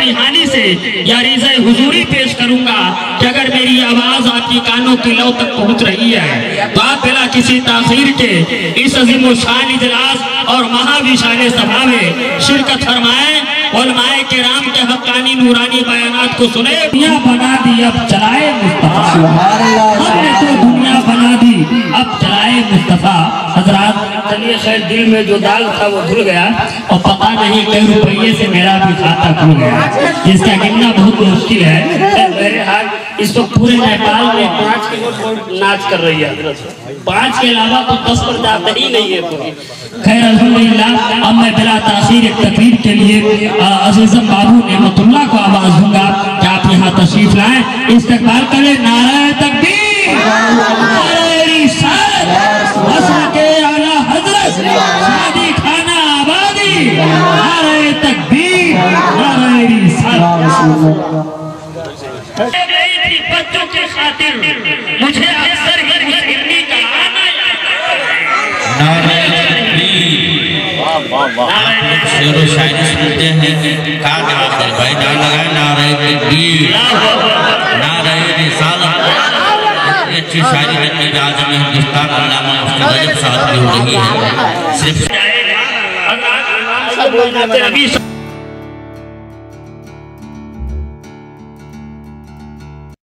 रूहानी से या रिज़ा हुजूरी पेश करूंगा कि अगर मेरी आवाज आपकी कानों की लौ तक पहुंच रही है तो आप बिना किसी ताखीर के इस अजीम शान इजलास और महाविशाल सभा में शिरकत फरमाएं। उलमाए किराम के हक्कानी नूरानी बयानात को सुने। दुनिया बना दी अब चलाए मुस्तफा, हमने तो दुनिया बना दी अब चलाए मुस्तफा। हजरात चलिए खैर, दिल में जो दाल था वो धुल गया और पता नहीं कई रुपये से मेरा भी खाता खुल गया, जिसका गिनना बहुत मुश्किल है। मेरे हाथ इस वक्त पूरे नेपाल में 5 की नोट नाच कर रही है। 5 के अलावा तो 10 पर जाता ही नहीं है कोई। खैर अल्हम्दुलिल्लाह, अब मैं बिला ताखीर एक तकरीर के लिए अजीज़म बाबू नेमतुल्लाह को आवाज दूंगा कि आप यहाँ तशरीफ लाएं, इस्तकबाल करें। नारे तकबीर, नारे रिसालत, मसलके आला हज़रत शादी खाना आबादी, नारे तकबीर, नारे रिसालत। बच्चों के खातिर मुझे अक्सर हिंदी का आना नारे शेर व शायरी सुनते हैं। का जवाब दे भाई, ना लगाए नारे तकबीर, नारे रिसालत। अच्छी शायरी रखी आजम हिंदुस्तान अल्लामा मुफ्ती रजब साहब की हो रही है। सिर्फ